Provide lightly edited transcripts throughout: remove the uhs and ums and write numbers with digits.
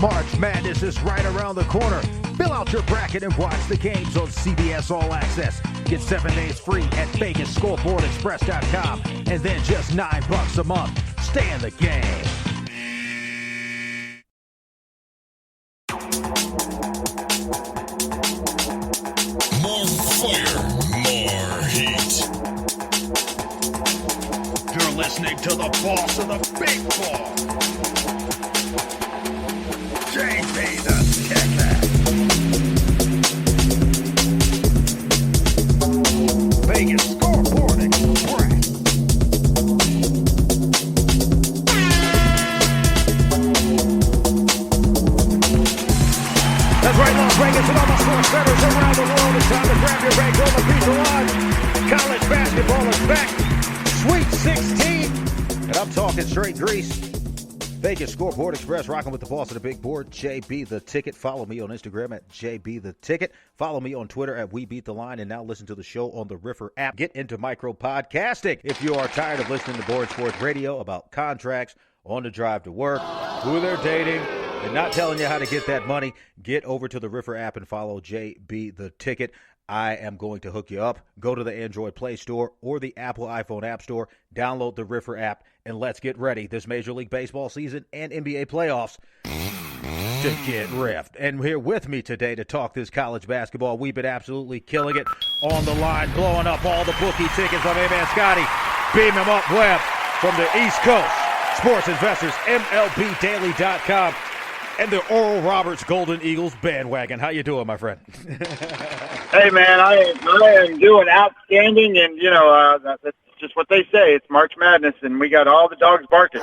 March Madness is right around the corner. Fill out your bracket and watch the games on CBS All Access. Get 7 days free at VegasScoreboardExpress.com and then just $9 a month. Stay in the game. More fire, more heat. You're listening to the boss of the big ball, JB the Ticket. Vegas Scoreboard Express. That's right, Las Vegas and all the sports centers around the world. It's time to grab your bags on the pizza line. College basketball is back. Sweet 16. And I'm talking straight grease. Vegas Scoreboard Express, rocking with the boss of the big board, JB the Ticket. Follow me on Instagram at JB the Ticket. Follow me on Twitter at We Beat the Line. And now listen to the show on the Riffer app. Get into micro podcasting. If you are tired of listening to boring sports radio about contracts, on the drive to work, who they're dating, and not telling you how to get that money, get over to the Riffer app and follow JB the Ticket. I am going to hook you up. Go to the Android Play Store or the Apple iPhone App Store. Download the Riffer app, and let's get ready this Major League Baseball season and NBA playoffs to get riffed. And here with me today to talk this college basketball, we've been absolutely killing it on the line, blowing up all the bookie tickets on A-Man Scotty. Beam him up, Webb, from the East Coast. Sports Investors, MLBDaily.com. And the Oral Roberts Golden Eagles bandwagon. How you doing, my friend? Hey, man, I am doing outstanding, and, that's just what they say. It's March Madness, and we got all the dogs barking.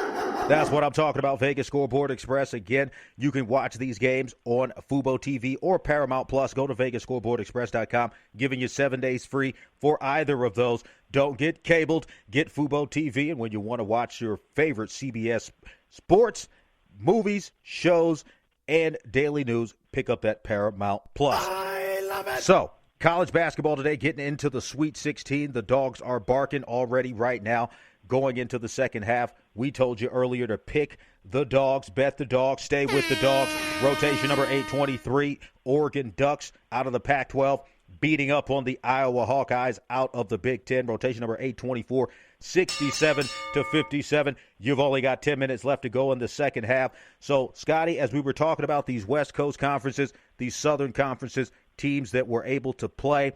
That's what I'm talking about, Vegas Scoreboard Express. Again, you can watch these games on FUBO TV or Paramount Plus. Go to VegasScoreboardExpress.com, giving you 7 days free for either of those. Don't get cabled. Get FUBO TV, and when you want to watch your favorite CBS sports, movies, shows, and daily news, pick up that Paramount Plus. I love it. So, college basketball today, getting into the Sweet 16. The dogs are barking already right now, going into the second half. We told you earlier to pick the dogs, bet the dogs, stay with the dogs. Rotation number 823, Oregon Ducks out of the Pac-12, beating up on the Iowa Hawkeyes out of the Big Ten. Rotation number 824, 67-57. You've only got 10 minutes left to go in the second half. So, Scotty, as we were talking about these West Coast conferences, these Southern conferences, teams that were able to play,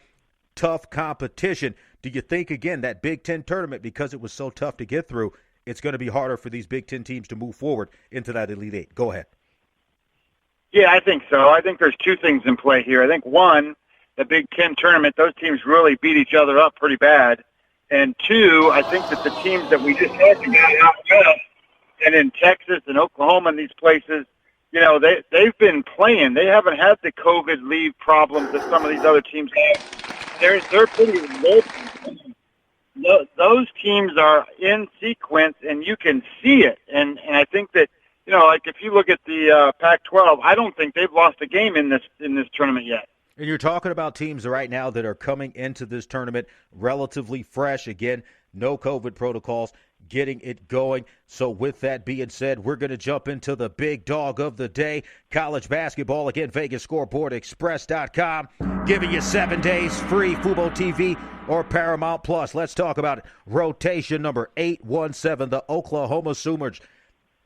tough competition. Do you think, again, that Big Ten tournament, because it was so tough to get through, it's going to be harder for these Big Ten teams to move forward into that Elite Eight? Go ahead. Yeah, I think so. I think there's two things in play here. I think, one, the Big Ten tournament, those teams really beat each other up pretty bad. And two, I think that the teams that we just talked about out west and in Texas and Oklahoma and these places, they've been playing. They haven't had the COVID leave problems that some of these other teams have. They're pretty low. Those teams are in sequence, and you can see it. And I think that, like if you look at the Pac-12, I don't think they've lost a game in this tournament yet. And you're talking about teams right now that are coming into this tournament relatively fresh. Again, no COVID protocols, getting it going. So with that being said, we're going to jump into the big dog of the day, college basketball. Again, VegasScoreboardExpress.com, giving you 7 days free, FUBO TV or Paramount Plus. Let's talk about it. Rotation number 817, the Oklahoma Sooners.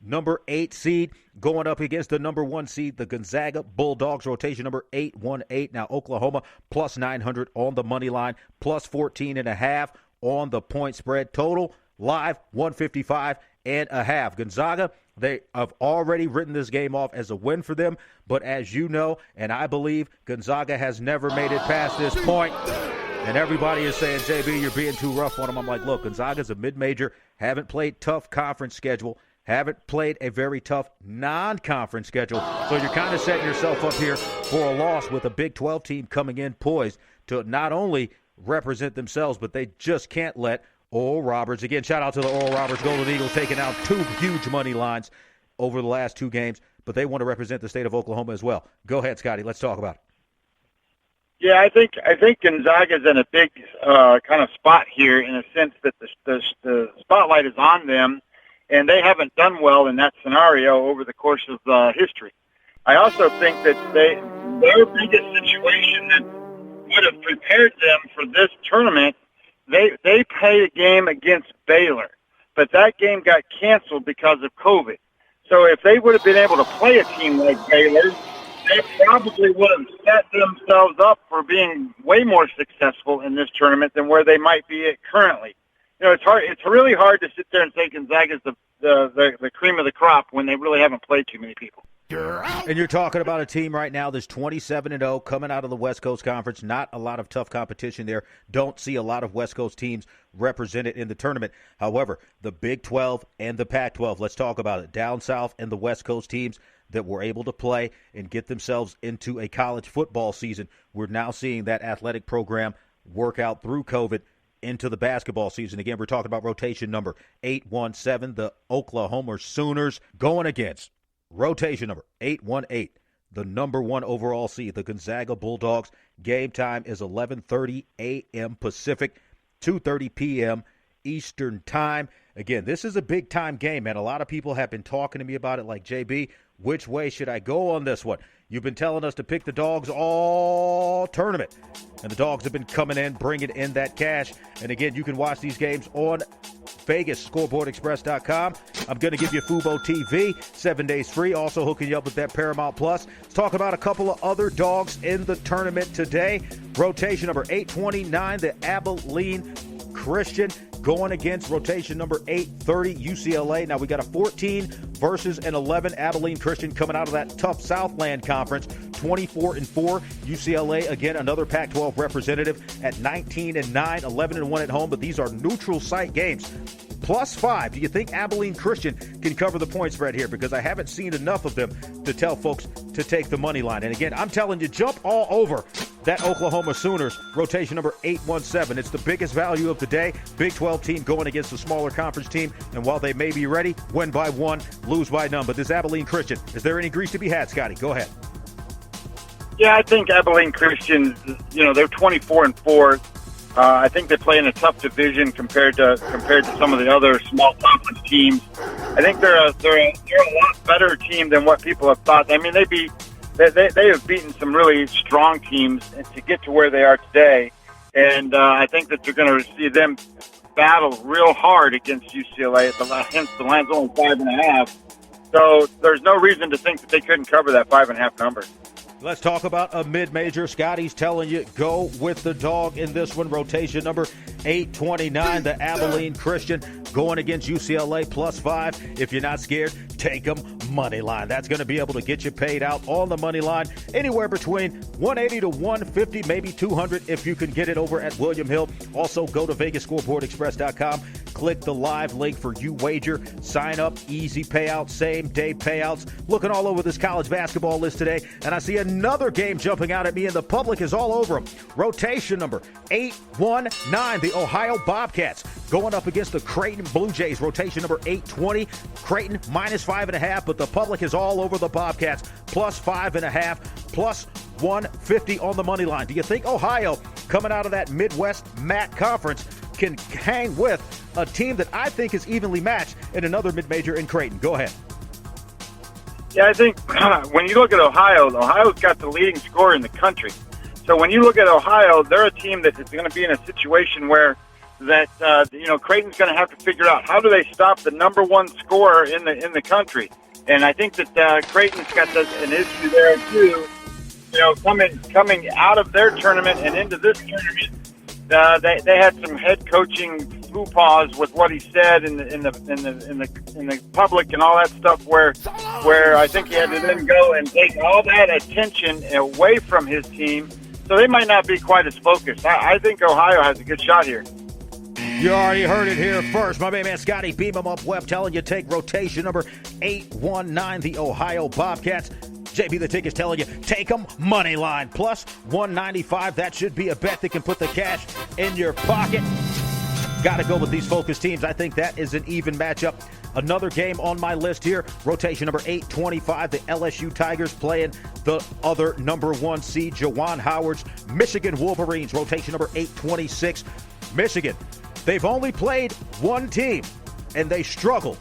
Number 8 seed going up against the number 1 seed, the Gonzaga Bulldogs. Rotation number 818. Now Oklahoma plus 900 on the money line, plus 14.5 on the point spread. Total live 155.5. Gonzaga, they have already written this game off as a win for them. But as you know, and I believe, Gonzaga has never made it past this point. And everybody is saying, JB, you're being too rough on them. I'm like, look, Gonzaga's a mid-major, haven't played tough conference schedule. Haven't played a very tough non-conference schedule. So you're kind of setting yourself up here for a loss with a Big 12 team coming in poised to not only represent themselves, but they just can't let Oral Roberts. Again, shout out to the Oral Roberts Golden Eagles taking out 2 huge money lines over the last 2 games, but they want to represent the state of Oklahoma as well. Go ahead, Scotty. Let's talk about it. Yeah, I think Gonzaga's in a big kind of spot here in a sense that the spotlight is on them. And they haven't done well in that scenario over the course of history. I also think that their biggest situation that would have prepared them for this tournament, they played a game against Baylor, but that game got canceled because of COVID. So if they would have been able to play a team like Baylor, they probably would have set themselves up for being way more successful in this tournament than where they might be at currently. You know, it's hard. It's really hard to sit there and say Gonzaga's the cream of the crop when they really haven't played too many people. And you're talking about a team right now that's 27-0 coming out of the West Coast Conference. Not a lot of tough competition there. Don't see a lot of West Coast teams represented in the tournament. However, the Big 12 and the Pac-12, let's talk about it. Down south and the West Coast teams that were able to play and get themselves into a college football season. We're now seeing that athletic program work out through COVID into the basketball season. Again, we're talking about rotation number 817, the Oklahoma Sooners, going against rotation number 818, the number 1 overall seed, the Gonzaga Bulldogs. Game time is 11:30 a.m. Pacific, 2:30 p.m. Eastern time. Again, this is a big-time game, man. A lot of people have been talking to me about it like, JB, which way should I go on this one? You've been telling us to pick the Dogs all tournament, and the Dogs have been coming in, bringing in that cash. And, again, you can watch these games on Vegas, scoreboardexpress.com. I'm going to give you FUBO TV, 7 days free, also hooking you up with that Paramount Plus. Let's talk about a couple of other dogs in the tournament today. Rotation number 829, the Abilene Christian, going against rotation number 830, UCLA. Now we got a 14 versus an 11 Abilene Christian coming out of that tough Southland Conference, 24-4. UCLA, again, another Pac-12 representative at 19-9, 11-1 at home, but these are neutral site games. +5. Do you think Abilene Christian can cover the point spread here? Because I haven't seen enough of them to tell folks to take the money line. And again, I'm telling you, jump all over that Oklahoma Sooners, rotation number 817. It's the biggest value of the day. Big 12 team going against a smaller conference team. And while they may be ready, win by 1, lose by none. But this Abilene Christian, is there any grease to be had, Scotty? Go ahead. Yeah, I think Abilene Christian, they're 24-4. I think they play in a tough division compared to some of the other small conference teams. I think they're a lot better team than what people have thought. I mean, they have beaten some really strong teams to get to where they are today, and I think that you're going to see them battle real hard against UCLA. Hence, the line's only 5.5. So there's no reason to think that they couldn't cover that 5.5 number. Let's talk about a mid-major. Scotty's telling you, go with the dog in this one. Rotation number 829, the Abilene Christian, going against UCLA +5. If you're not scared, take them money line. That's going to be able to get you paid out on the money line anywhere between 180 to 150, maybe 200 if you can get it over at William Hill. Also, go to VegasScoreboardExpress.com. Click the live link for UWager. Sign up, easy payout, same-day payouts. Looking all over this college basketball list today, and I see another game jumping out at me, and the public is all over them. Rotation number 819, the Ohio Bobcats, going up against the Creighton Blue Jays. Rotation number 820, Creighton -5.5, but the public is all over the Bobcats, +5.5, +150 on the money line. Do you think Ohio, coming out of that Midwest MAC conference, can hang with a team that I think is evenly matched in another mid-major in Creighton? Go ahead. Yeah, I think when you look at Ohio's got the leading scorer in the country. So when you look at Ohio, they're a team that is going to be in a situation where Creighton's going to have to figure out how do they stop the number 1 scorer in the country. And I think that Creighton's got an issue there too. Coming out of their tournament and into this tournament, they had some head coaching faux-pas with what he said in the public and all that stuff, where I think he had to then go and take all that attention away from his team. So they might not be quite as focused. I think Ohio has a good shot here. You already heard it here first. My main man Scotty, beam him up web, telling you take rotation number 819, the Ohio Bobcats. JB the Ticket's telling you, take them money line, +195. That should be a bet that can put the cash in your pocket. Got to go with these focus teams. I think that is an even matchup. Another game on my list here, rotation number 825, the LSU Tigers playing the other number 1 seed, Juwan Howard's Michigan Wolverines, rotation number 826. Michigan, they've only played one team, and they struggled.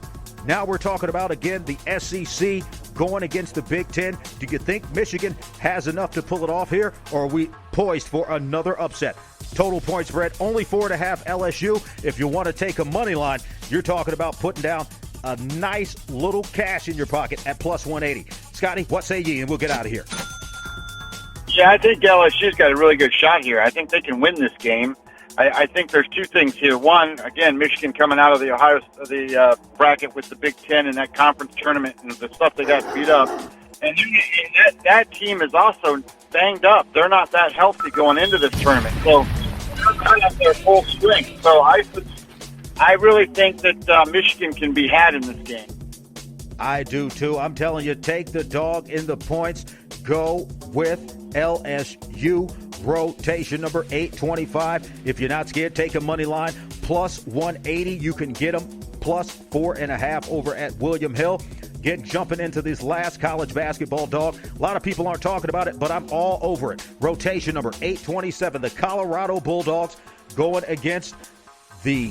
Now we're talking about, again, the SEC going against the Big Ten. Do you think Michigan has enough to pull it off here, or are we poised for another upset? Total point spread, only 4.5 LSU. If you want to take a money line, you're talking about putting down a nice little cash in your pocket at plus 180. Scotty, what say ye? And we'll get out of here. Yeah, I think LSU's got a really good shot here. I think they can win this game. I think there's two things here. One, again, Michigan coming out of the bracket with the Big Ten and that conference tournament and the stuff they got beat up. And that team is also banged up. They're not that healthy going into this tournament. So they're not at their full strength. So I really think that Michigan can be had in this game. I do too. I'm telling you, take the dog in the points. Go with LSU. Rotation number 825. If you're not scared, take a money line. Plus 180. You can get them plus 4.5 over at William Hill. Jumping into this last college basketball, dog. A lot of people aren't talking about it, but I'm all over it. Rotation number 827. The Colorado Bulldogs going against the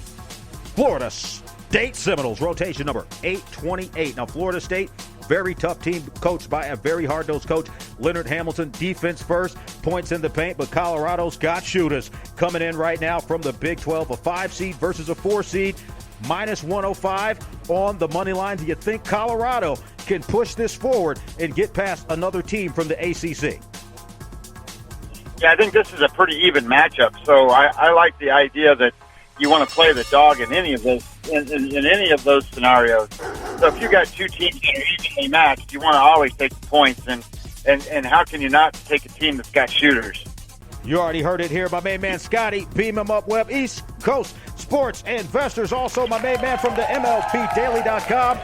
Florida State Seminoles. Rotation number 828. Now, Florida State, very tough team, coached by a very hard-nosed coach, Leonard Hamilton. Defense first, points in the paint, but Colorado's got shooters coming in right now from the Big 12. A 5 seed versus a 4 seed, minus 105 on the money line. Do you think Colorado can push this forward and get past another team from the ACC? Yeah, I think this is a pretty even matchup. So I like the idea that you want to play the dog in any of those in any of those scenarios. So if you got two teams that are evenly matched, you want to always take the points. And how can you not take a team that's got shooters? You already heard it here. My main man Scotty, beam him up, Web East Coast Sports Investors. Also my main man from the MLPDaily.com.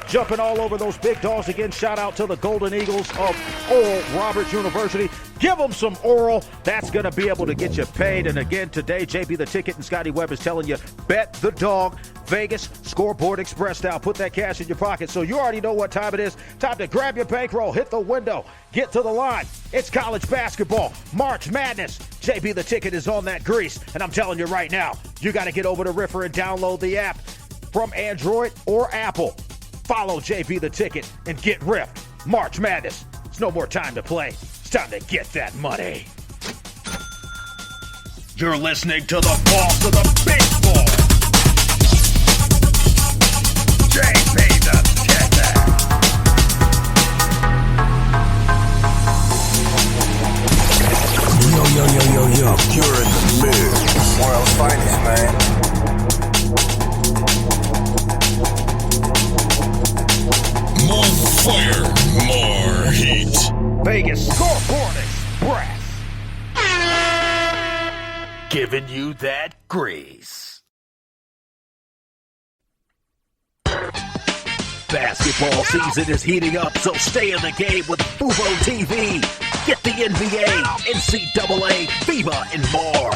Jumping all over those big dogs. Again, shout out to the Golden Eagles of Oral Roberts University. Give them some Oral. That's going to be able to get you paid. And again, today, JB the Ticket and Scotty Webb is telling you, bet the dog. Vegas Scoreboard Express style. Put that cash in your pocket. So you already know what time it is. Time to grab your bankroll, hit the window, get to the line. It's college basketball, March Madness. JB the Ticket is on that grease. And I'm telling you right now, you got to get over to Riffer and download the app from Android or Apple. Follow JB the Ticket and get ripped. March Madness. It's no more time to play. It's time to get that money. You're listening to the boss of the big ball, JB the Ticket. Yo. You're in the mix. World's finest, man. More fire, more heat. Vegas Scoreboard Express. Giving you that grease. Basketball season is heating up, so stay in the game with FUBO TV. Get the NBA, NCAA, FIBA, and more.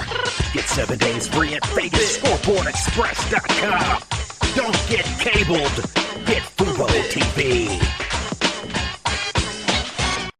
Get 7 days free at VegasScoreboardExpress.com. Don't get cabled. Get FUBO TV.